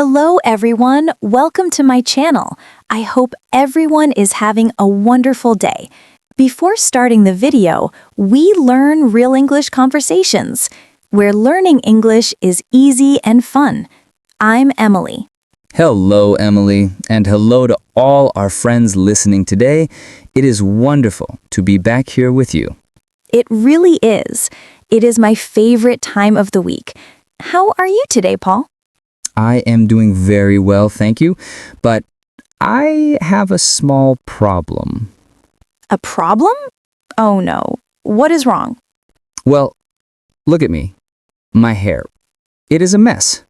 Hello everyone, welcome to my channel. I hope everyone is having a wonderful day. Before starting the video, we learn real English conversations, where learning English is easy and fun. I'm Emily. Hello, Emily, and hello to all our friends listening today. It is wonderful to be back here with you. It really is. It is my favorite time of the week. How are you today, Paul? I am doing very well, thank you, but I have a small problem. A problem? Oh no. What is wrong? Well, look at me. My hair. It is a mess.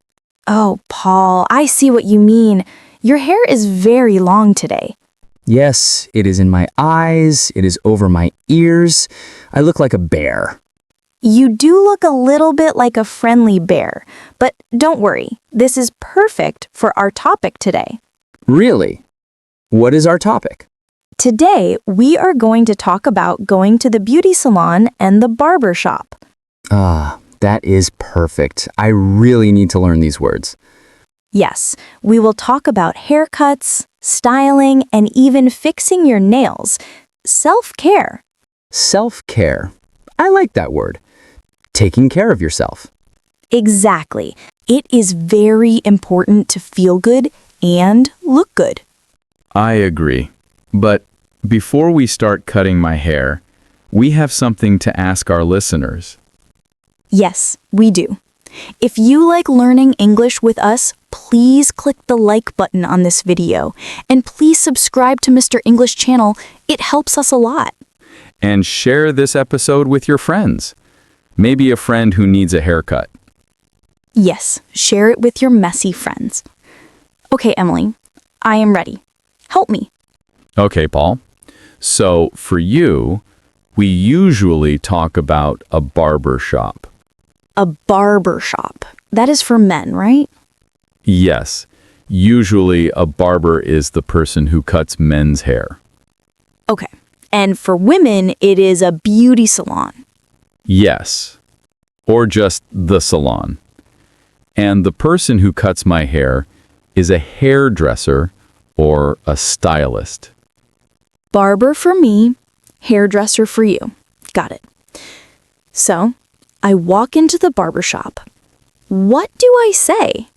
Oh, Paul, I see what you mean. Your hair is very long today. Yes, it is in my eyes, it is over my ears. I look like a bear. You do look a little bit like a friendly bear, but don't worry, this is perfect for our topic today. Really? What is our topic? Today, we are going to talk about going to the beauty salon and the barber shop. That is perfect. I really need to learn these words. Yes, we will talk about haircuts, styling, and even fixing your nails. Self-care. Self-care. I like that word. Taking care of yourself. Exactly. It is very important to feel good and look good. I agree. But before we start cutting my hair, we have something to ask our listeners. Yes, we do. If you like learning English with us, please click the like button on this video. And please subscribe to Mr. English channel. It helps us a lot. And share this episode with your friends. Maybe a friend who needs a haircut. Yes, share it with your messy friends. Okay, Emily, I am ready. Help me. Okay, Paul. So, for you, we usually talk about a barber shop. A barber shop. That is for men, right? Yes. Usually, a barber is the person who cuts men's hair. Okay. And for women, it is a beauty salon. Yes. Or just the salon. And the person who cuts my hair is a hairdresser or a stylist. Barber for me, hairdresser for you. Got it. So, I walk into the barber shop. What do I say?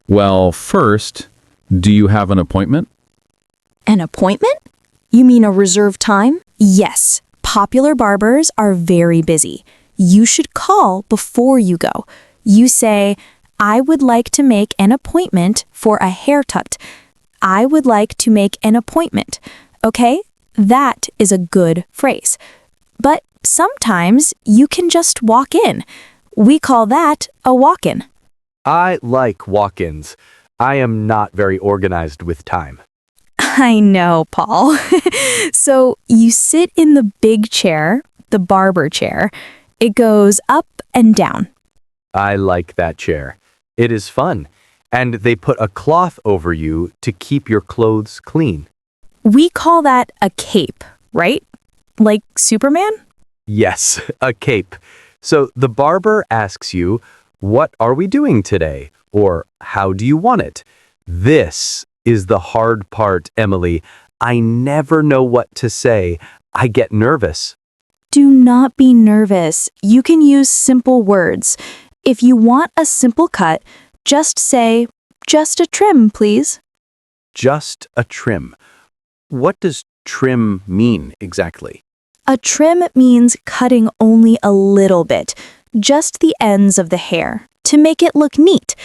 Well, first, do you have an appointment? An appointment? You mean a reserved time? Yes. Popular barbers are very busy. You should call before you go. You say, I would like to make an appointment for a haircut. I would like to make an appointment. Okay? That is a good phrase. But sometimes you can just walk in. We call that a walk-in. I like walk-ins. I am not very organized with time. I know, Paul. So you sit in the big chair, the barber chair. It goes up and down. I like that chair. It is fun. And they put a cloth over you to keep your clothes clean. We call that a cape, right? Like Superman? Yes, a cape. So the barber asks you, what are we doing today? Or how do you want it? This is the hard part, Emily. I never know what to say. I get nervous. Do not be nervous. You can use simple words. If you want a simple cut, just say, just a trim, please. Just a trim. What does trim mean exactly? A trim means cutting only a little bit, just the ends of the hair, to make it look neat.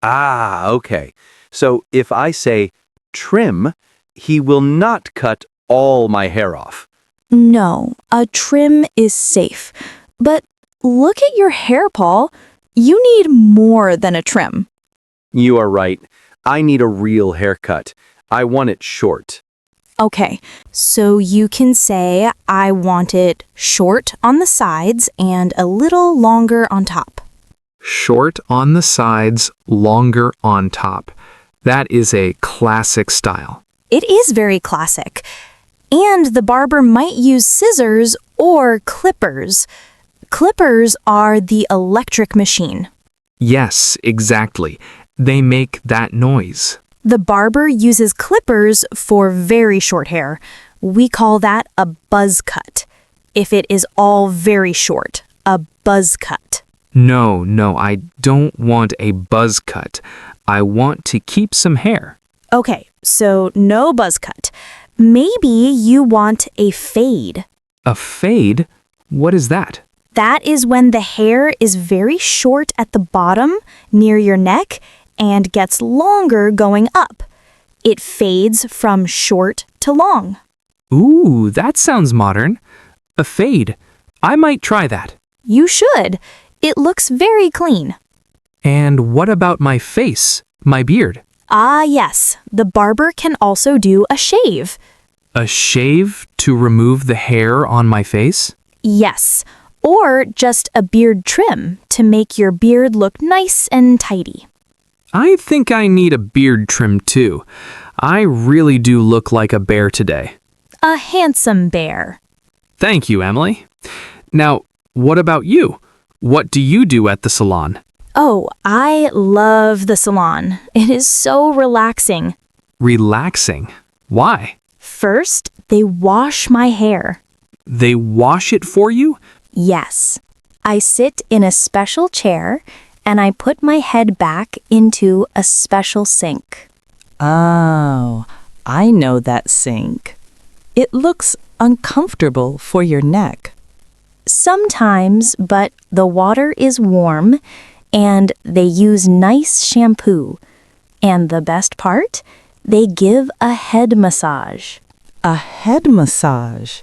Ah, okay. So if I say trim, he will not cut all my hair off. No, a trim is safe. But look at your hair, Paul. You need more than a trim. You are right. I need a real haircut. I want it short. Okay, so you can say, I want it short on the sides and a little longer on top. Short on the sides, longer on top. That is a classic style. It is very classic. And the barber might use scissors or clippers. Clippers are the electric machine. Yes, exactly. they make that noise? The barber uses clippers for very short hair. We call that a buzz cut. If it is all very short, a buzz cut. No, I don't want a buzz cut. I want to keep some hair. Okay, so no buzz cut. Maybe you want a fade. A fade? What is that? That is when the hair is very short at the bottom, near your neck, and gets longer going up. It fades from short to long. Ooh, that sounds modern. A fade. I might try that. You should. It looks very clean. And what about my face, my beard? Ah, yes. The barber can also do a shave. A shave to remove the hair on my face? Yes. Or just a beard trim to make your beard look nice and tidy. I think I need a beard trim too. I really do look like a bear today. A handsome bear. Thank you, Emily. Now, what about you? What do you do at the salon? Oh, I love the salon. It is so relaxing. Relaxing. Why? First, they wash my hair. They wash it for you? Yes. I sit in a special chair and I put my head back into a special sink. Oh, I know that sink. It looks uncomfortable for your neck. Sometimes, but the water is warm and they use nice shampoo. And the best part, they give a head massage. A head massage.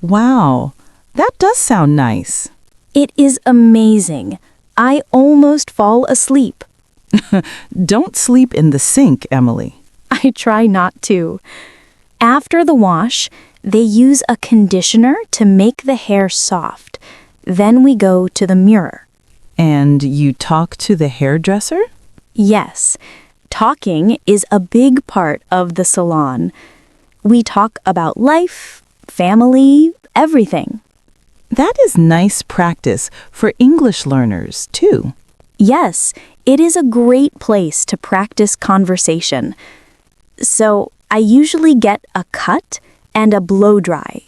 Wow, that does sound nice. It is amazing. I almost fall asleep. Don't sleep in the sink, Emily. I try not to. After the wash, they use a conditioner to make the hair soft. Then we go to the mirror. And you talk to the hairdresser? Yes, talking is a big part of the salon. We talk about life, family, everything. That is nice practice for English learners, too. Yes, it is a great place to practice conversation. So I usually get a cut and a blow dry.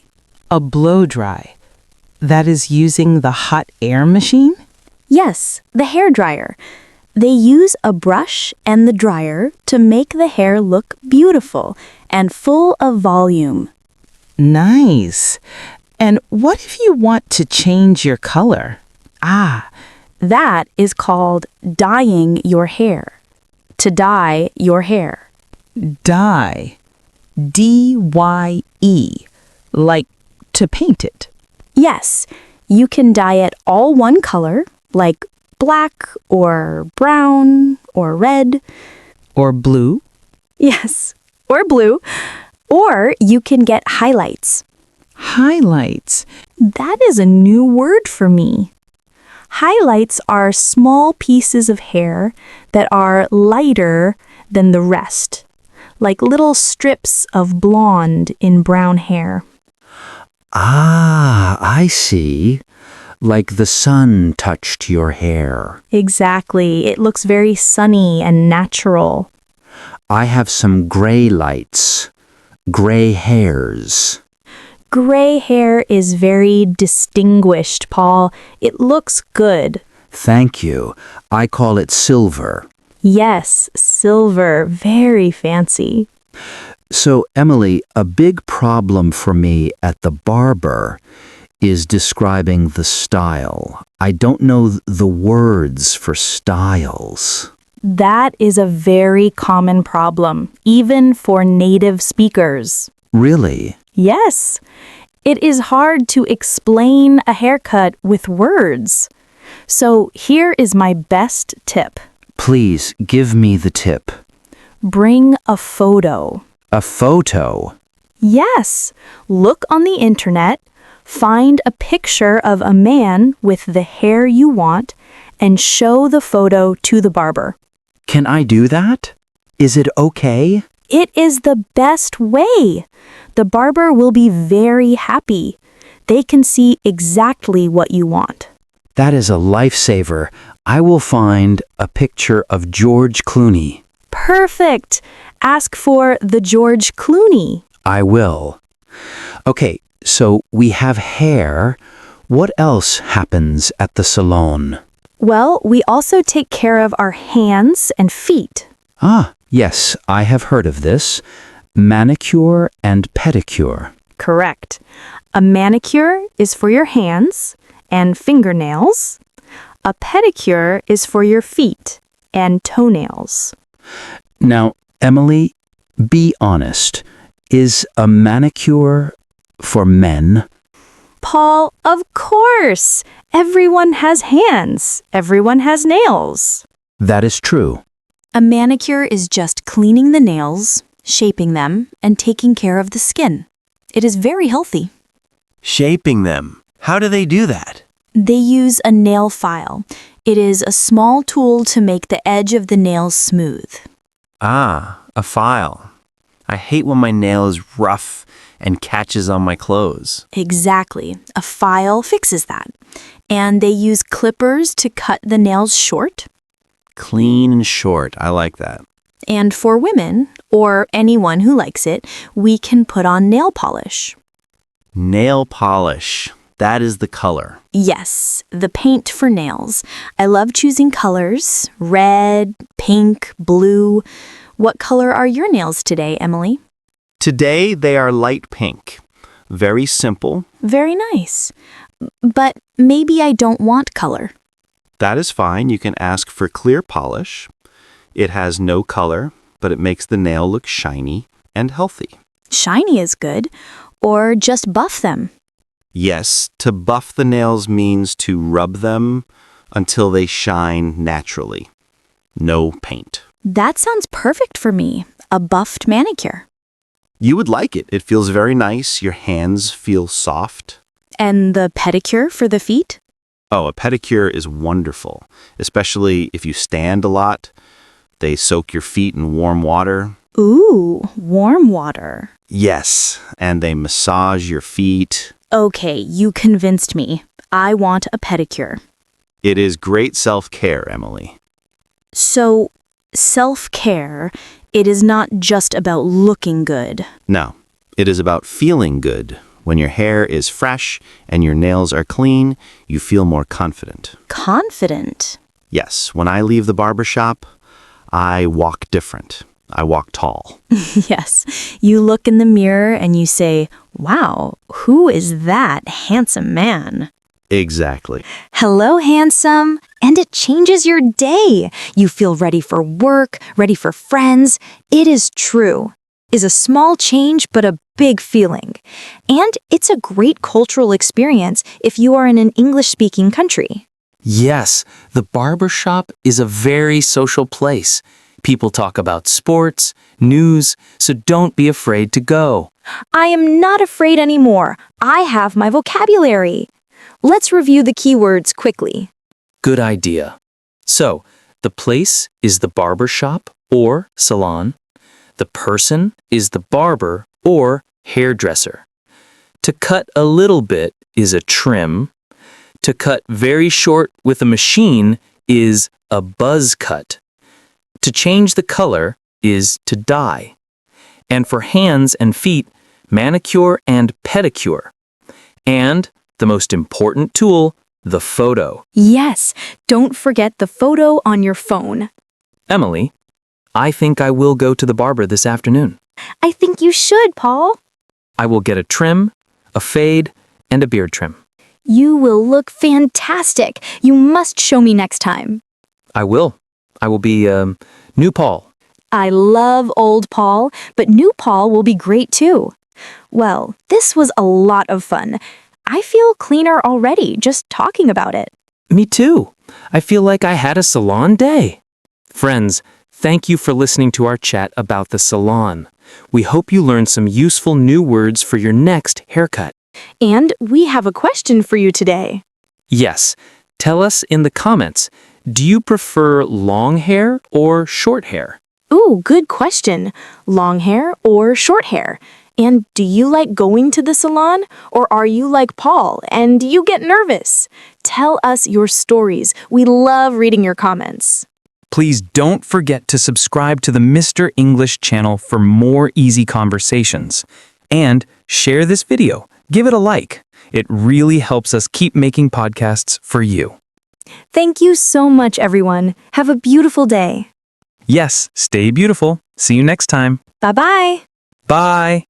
A blow dry. That is using the hot air machine? Yes, the hair dryer. They use a brush and the dryer to make the hair look beautiful and full of volume. Nice. And what if you want to change your color? That is called dyeing your hair. To dye your hair. Dye. D-Y-E. Like to paint it. Yes, you can dye it all one color, like black or brown or red. Or blue. Yes, or blue. Or you can get highlights. Highlights. That is a new word for me. Highlights are small pieces of hair that are lighter than the rest, like little strips of blonde in brown hair. Ah, I see. Like the sun touched your hair. Exactly. It looks very sunny and natural. I have some gray lights. Gray hairs. Gray hair is very distinguished, Paul. It looks good. Thank you. I call it silver. Yes, silver. Very fancy. So, Emily, a big problem for me at the barber is describing the style. I don't know the words for styles. That is a very common problem, even for native speakers. Really? Yes. It is hard to explain a haircut with words. So here is my best tip. Please give me the tip. Bring a photo. A photo. Yes. Look on the internet, find a picture of a man with the hair you want, and show the photo to the barber. Can I do that? Is it okay? It is the best way. The barber will be very happy. They can see exactly what you want. That is a lifesaver. I will find a picture of George Clooney. Perfect. Ask for the George Clooney. I will. Okay, so we have hair. What else happens at the salon? Well, we also take care of our hands and feet. Ah, yes, I have heard of this. Manicure and pedicure. Correct. A manicure is for your hands and fingernails. A pedicure is for your feet and toenails. Now, Emily, be honest. Is a manicure for men? Paul, of course. Everyone has hands. Everyone has nails. That is true. A manicure is just cleaning the nails, shaping them, and taking care of the skin. It is very healthy. Shaping them. How do they do that? They use a nail file. It is a small tool to make the edge of the nails smooth. Ah, a file. I hate when my nail is rough and catches on my clothes. Exactly. A file fixes that. And they use clippers to cut the nails short. Clean and short. I like that. And for women, or anyone who likes it, we can put on nail polish. Nail polish. That is the color. Yes, the paint for nails. I love choosing colors: red, pink, blue. What color are your nails today, Emily? Today they are light pink. Very simple. Very nice. But maybe I don't want color. That is fine. You can ask for clear polish. It has no color, but it makes the nail look shiny and healthy. Shiny is good. Or just buff them. Yes, to buff the nails means to rub them until they shine naturally. No paint. That sounds perfect for me. A buffed manicure. You would like it. It feels very nice. Your hands feel soft. And the pedicure for the feet? Oh, a pedicure is wonderful, especially if you stand a lot. They soak your feet in warm water. Ooh, warm water. Yes, and they massage your feet. Okay, you convinced me. I want a pedicure. It is great self-care, Emily. So, self-care, it is not just about looking good. No, it is about feeling good. When your hair is fresh and your nails are clean, you feel more confident. Confident. Yes, when I leave the barber shop, I walk different. I walk tall. Yes, you look in the mirror and you say, wow, who is that handsome man? Exactly. Hello, handsome. And it changes your day. You feel ready for work, ready for friends. It is true. Is a small change, but a big feeling. And it's a great cultural experience if you are in an English-speaking country. Yes, the barber shop is a very social place. People talk about sports, news, so don't be afraid to go. I am not afraid anymore. I have my vocabulary. Let's review the keywords quickly. Good idea. So, the place is the barber shop or salon. The person is the barber or hairdresser. To cut a little bit is a trim. To cut very short with a machine is a buzz cut. To change the color is to dye. And for hands and feet, manicure and pedicure. And the most important tool, the photo. Yes, don't forget the photo on your phone. Emily, I think I will go to the barber this afternoon. I think you should, Paul. I will get a trim, a fade, and a beard trim. You will look fantastic. You must show me next time. I will. I will be, new Paul. I love old Paul, but new Paul will be great too. Well, this was a lot of fun. I feel cleaner already just talking about it. Me too. I feel like I had a salon day. Friends, thank you for listening to our chat about the salon. We hope you learned some useful new words for your next haircut. And we have a question for you today. Yes, tell us in the comments, do you prefer long hair or short hair? Ooh, good question. Long hair or short hair? And do you like going to the salon? Or are you like Paul and you get nervous? Tell us your stories. We love reading your comments. Please don't forget to subscribe to the Mr. English channel for more easy conversations. And share this video. Give it a like. It really helps us keep making podcasts for you. Thank you so much, everyone. Have a beautiful day. Yes, stay beautiful. See you next time. Bye-bye. Bye.